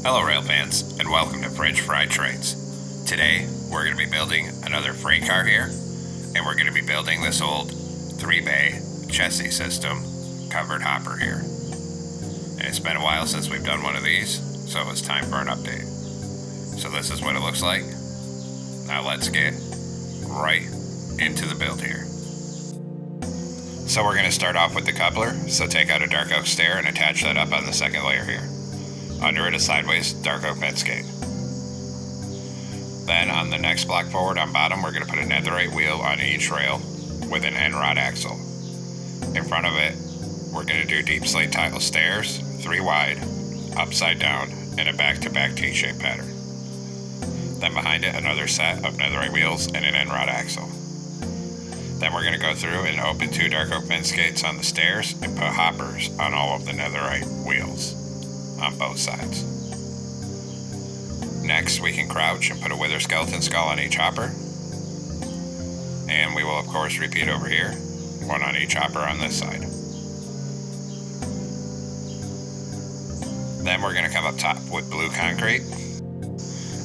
Hello rail fans, and welcome to French Fry Trades. Today we're going to be building another freight car here, and we're going to be building this old 3-bay Chessie system covered hopper here. And it's been a while since we've done one of these, so it's time for an update. So this is what it looks like. Now let's get right into the build here. So we're going to start off with the coupler, so take out a dark oak stair and attach that up on the second layer here. Under it a sideways dark oak fence gate. Then on the next block forward on bottom, we're going to put a netherite wheel on each rail with an end rod axle. In front of it, we're going to do deep slate tile stairs, 3 wide, upside down, in a back-to-back T-shaped pattern. Then behind it, another set of netherite wheels and an end rod axle. Then we're going to go through and open 2 dark oak fence gates on the stairs and put hoppers on all of the netherite wheels on both sides. Next, we can crouch and put a wither skeleton skull on each hopper. And we will of course repeat over here, 1 on each hopper on this side. Then we're going to come up top with blue concrete.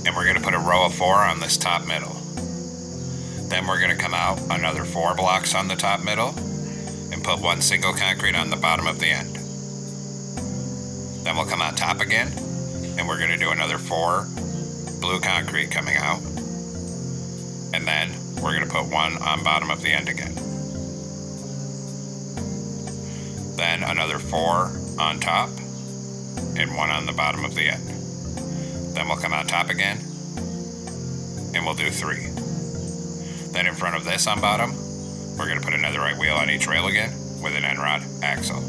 And we're going to put a row of 4 on this top middle. Then we're going to come out another 4 blocks on the top middle and put 1 single concrete on the bottom of the end. Then we'll come on top again, and we're going to do another 4 blue concrete coming out. And then we're going to put 1 on bottom of the end again. Then another 4 on top, and 1 on the bottom of the end. Then we'll come on top again, and we'll do 3. Then in front of this on bottom, we're going to put a netherite wheel on each rail again with an end rod axle.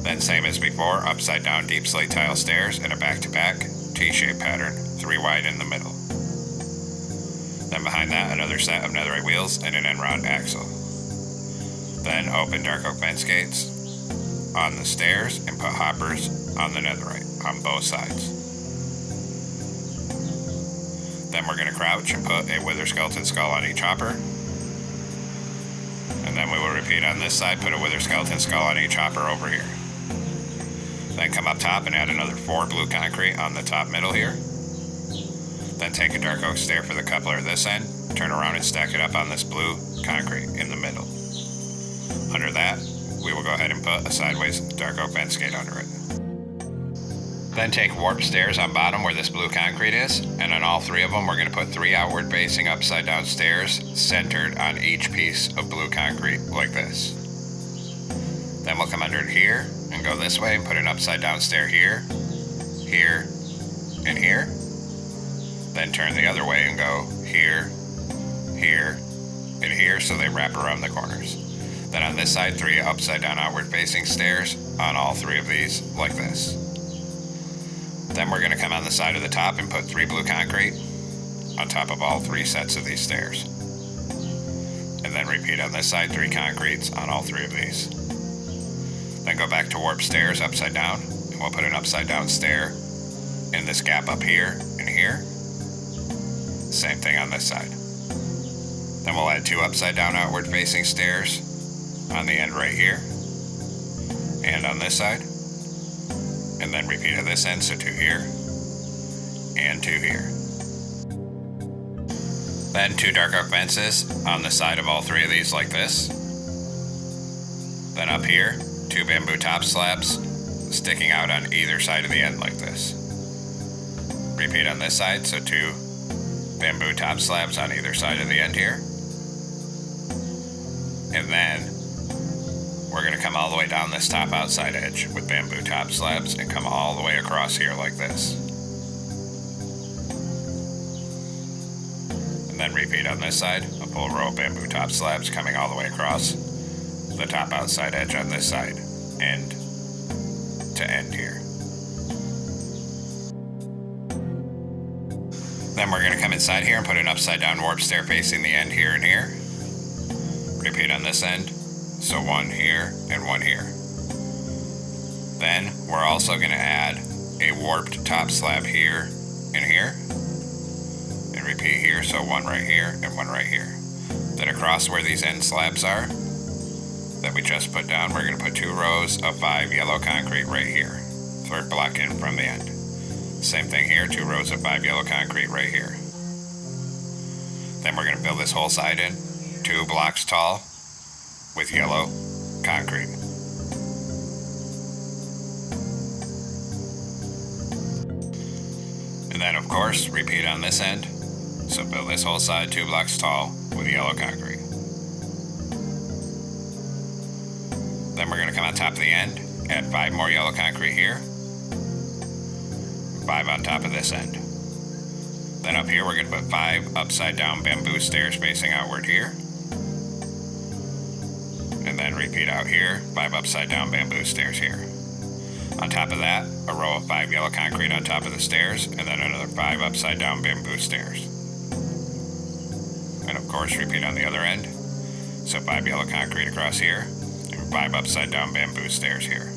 Then same as before, upside down deep slate tile stairs and a back-to-back T-shaped pattern, 3 wide in the middle. Then behind that, another set of netherite wheels and an end rod axle. Then open dark oak fence gates on the stairs and put hoppers on the netherite on both sides. Then we're going to crouch and put a wither skeleton skull on each hopper. And then we will repeat on this side, put a wither skeleton skull on each hopper over here. Then come up top and add another 4 blue concrete on the top middle here. Then take a dark oak stair for the coupler at this end, turn around and stack it up on this blue concrete in the middle. Under that, we will go ahead and put a sideways dark oak fence gate under it. Then take warp stairs on bottom where this blue concrete is, and on all 3 of them we're going to put 3 outward facing upside down stairs centered on each piece of blue concrete like this. Then we'll come under it here and go this way and put an upside down stair here, here, and here. Then turn the other way and go here, here, and here so they wrap around the corners. Then on this side, 3 upside down outward facing stairs on all 3 of these like this. Then we're going to come on the side of the top and put 3 blue concrete on top of all 3 sets of these stairs. And then repeat on this side, 3 concretes on all 3 of these. Then go back to warp stairs upside down, and we'll put an upside down stair in this gap up here and here. Same thing on this side. Then we'll add 2 upside down outward facing stairs on the end right here and on this side. And then repeat at this end, so 2 here and 2 here. Then 2 dark oak fences on the side of all 3 of these like this. Then up here, 2 bamboo top slabs sticking out on either side of the end like this. Repeat on this side, so 2 bamboo top slabs on either side of the end here. And then we're going to come all the way down this top outside edge with bamboo top slabs and come all the way across here like this. And then repeat on this side, a full row of bamboo top slabs coming all the way across the top outside edge on this side, end to end here. Then we're going to come inside here and put an upside down warp stair facing the end here and here. Repeat on this end, so 1 here and 1 here. Then we're also going to add a warped top slab here and here. And repeat here, so 1 right here and 1 right here. Then across where these end slabs are, that we just put down, we're going to put 2 rows of 5 yellow concrete right here, third block in from the end. Same thing here, 2 rows of 5 yellow concrete right here. Then we're going to fill this whole side in, 2 blocks tall with yellow concrete. And then of course, repeat on this end. So fill this whole side 2 blocks tall with yellow concrete. Then we're going to come on top of the end, add 5 more yellow concrete here, 5 on top of this end. Then up here we're going to put 5 upside down bamboo stairs facing outward here. And then repeat out here, 5 upside down bamboo stairs here. On top of that, a row of 5 yellow concrete on top of the stairs, and then another 5 upside down bamboo stairs. And of course repeat on the other end. So 5 yellow concrete across here, and 5 upside down bamboo stairs here.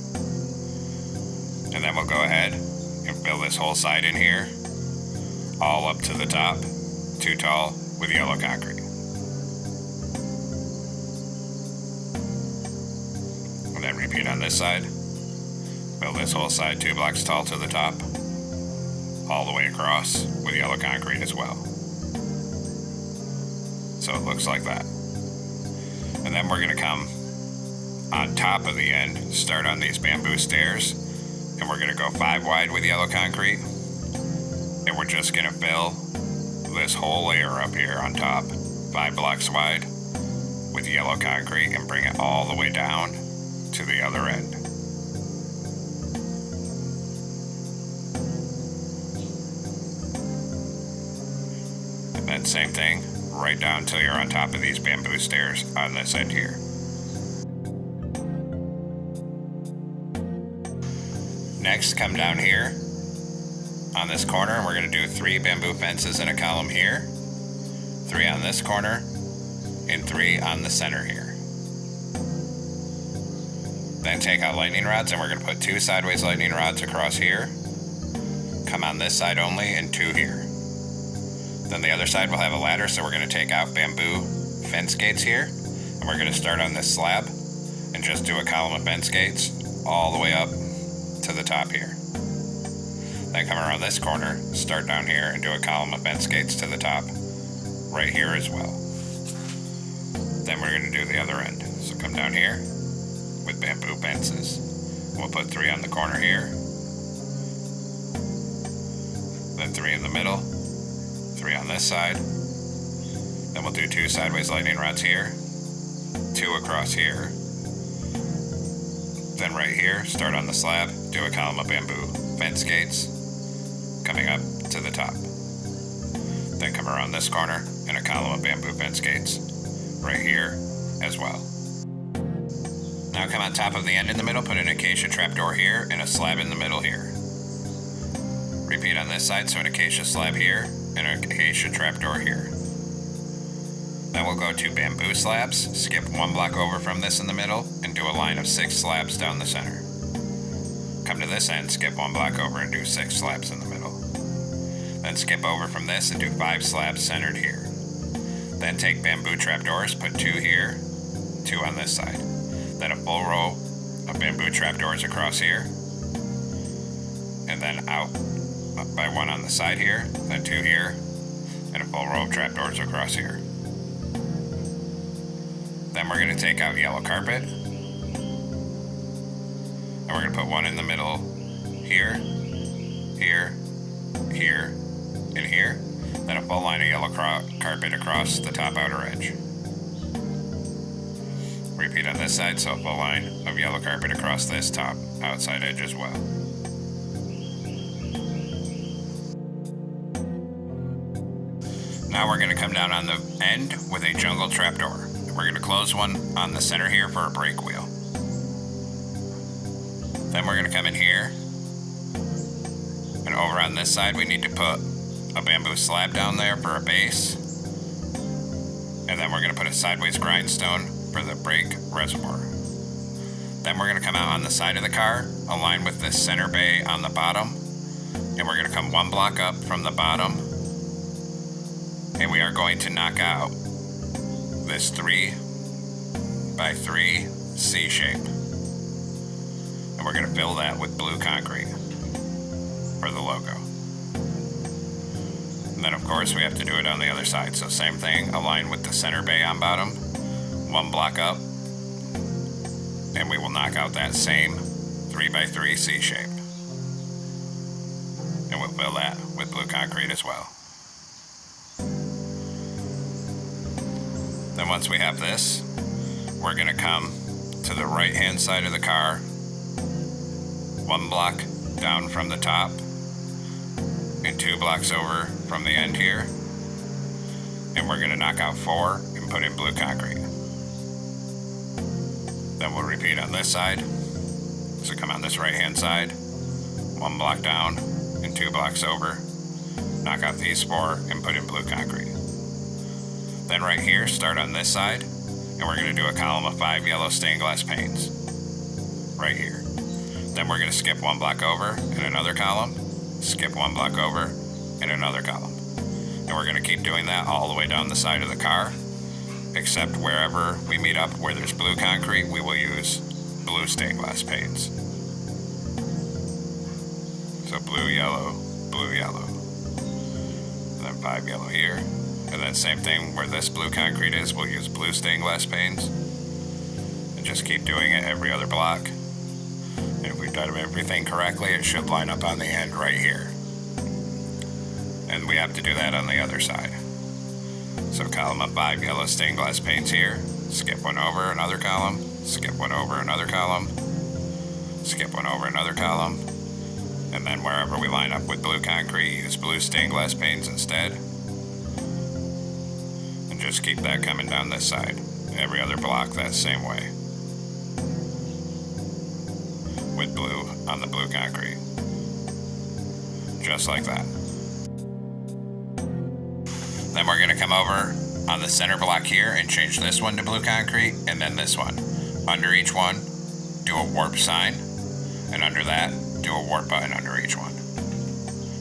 And then we'll go ahead and fill this whole side in here, all up to the top, 2 tall with yellow concrete. And then repeat on this side. Fill this whole side 2 blocks tall to the top, all the way across with yellow concrete as well. So it looks like that. And then we're going to come on top of the end, start on these bamboo stairs, and we're going to go 5 wide with yellow concrete. And we're just going to fill this whole layer up here on top, 5 blocks wide with yellow concrete, and bring it all the way down to the other end. And then same thing, right down till you're on top of these bamboo stairs on this end here. Next, come down here on this corner, and we're going to do 3 bamboo fences in a column here, 3 on this corner, and 3 on the center here. Then take out lightning rods, and we're going to put 2 sideways lightning rods across here. Come on this side only, and 2 here. Then the other side will have a ladder, so we're going to take out bamboo fence gates here, and we're going to start on this slab and just do a column of fence gates all the way up to the top here. Then come around this corner, start down here, and do a column of fence gates to the top right here as well. Then we're going to do the other end. So come down here with bamboo fences. We'll put 3 on the corner here, then 3 in the middle, 3 on this side. Then we'll do 2 sideways lightning rods here, 2 across here. Then right here, start on the slab, do a column of bamboo fence gates coming up to the top. Then come around this corner and a column of bamboo fence gates right here as well. Now come on top of the end in the middle, put an acacia trapdoor here and a slab in the middle here. Repeat on this side, so an acacia slab here and an acacia trapdoor here. Then we'll go to bamboo slabs, skip 1 block over from this in the middle, and do a line of 6 slabs down the center. Come to this end, skip 1 block over and do 6 slabs in the middle. Then skip over from this and do 5 slabs centered here. Then take bamboo trapdoors, put 2 here, 2 on this side. Then a full row of bamboo trapdoors across here, and then out by 1 on the side here, then 2 here, and a full row of trapdoors across here. Then we're going to take out yellow carpet, and we're going to put 1 in the middle here, here, here, and here. Then a full line of yellow carpet across the top outer edge. Repeat on this side, so a full line of yellow carpet across this top outside edge as well. Now we're going to come down on the end with a jungle trapdoor. We're going to close 1 on the center here for a brake wheel. Then we're going to come in here, and over on this side we need to put a bamboo slab down there for a base, and then we're going to put a sideways grindstone for the brake reservoir. Then we're going to come out on the side of the car, align with this center bay on the bottom, and we're going to come 1 block up from the bottom, and we are going to knock out this 3 by 3 C shape. And we're going to fill that with blue concrete for the logo. course, we have to do it on the other side. So same thing, align with the center bay on bottom, one block up, and we will knock out that same 3x3 C shape. And we'll fill that with blue concrete as well. Then once we have this, we're going to come to the right hand side of the car, one block down from the top and 2 blocks over from the end here, and we're going to knock out 4 and put in blue concrete. Then we'll repeat on this side. So come on this right hand side, 1 block down and 2 blocks over, knock out these 4 and put in blue concrete. Then right here, start on this side, and we're going to do a column of 5 yellow stained glass panes right here. Then we're going to skip 1 block over and another column, skip 1 block over and another column. And we're going to keep doing that all the way down the side of the car, except wherever we meet up where there's blue concrete, we will use blue stained glass panes. So blue, yellow, and then 5 yellow here. And then same thing where this blue concrete is, we'll use blue stained glass panes. And just keep doing it every other block. And if we've done everything correctly, it should line up on the end right here. And we have to do that on the other side. So column of 5 yellow stained glass panes here, skip 1 over another column, skip 1 over another column, skip 1 over another column, and then wherever we line up with blue concrete, use blue stained glass panes instead. And just keep that coming down this side. Every other block that same way, with blue on the blue concrete. Just like that. Then we're going to come over on the center block here and change this one to blue concrete, and then this one. Under each one, do a warp sign, and under that, do a warp button under each one.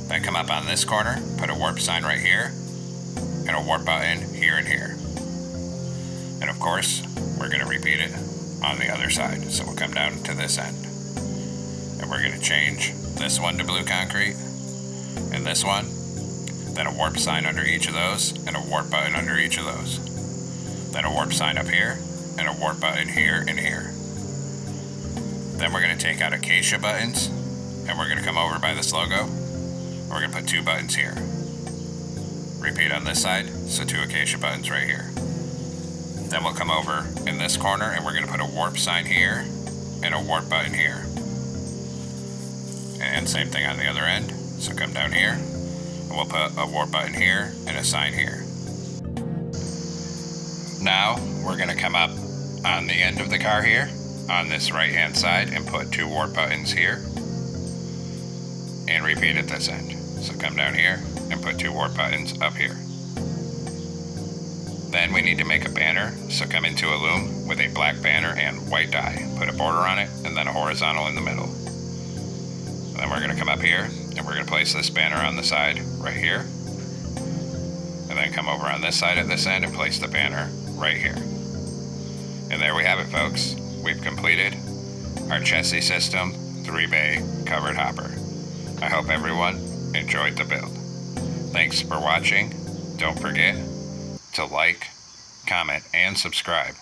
Then come up on this corner, put a warp sign right here, and a warp button here and here. And of course, we're going to repeat it on the other side. So we'll come down to this end, and we're going to change this one to blue concrete, and this one, then a warp sign under each of those, and a warp button under each of those. Then a warp sign up here, and a warp button here and here. Then we're going to take out acacia buttons, and we're going to come over by this logo, and we're going to put 2 buttons here. Repeat on this side, so 2 acacia buttons right here. Then we'll come over in this corner, and we're going to put a warp sign here, and a warp button here. And same thing on the other end, so come down here, and we'll put a warp button here and a sign here. Now we're going to come up on the end of the car here on this right hand side and put 2 warp buttons here and repeat at this end. So come down here and put 2 warp buttons up here. Then we need to make a banner, so come into a loom with a black banner and white dye. Put a border on it and then a horizontal in the middle. And then we're going to come up here and we're going to place this banner on the side right here. And then come over on this side at this end and place the banner right here. And there we have it, folks. We've completed our Chessie system 3-bay covered hopper. I hope everyone enjoyed the build. Thanks for watching. Don't forget to like, comment, and subscribe.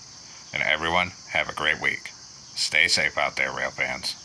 And everyone, have a great week. Stay safe out there, rail fans.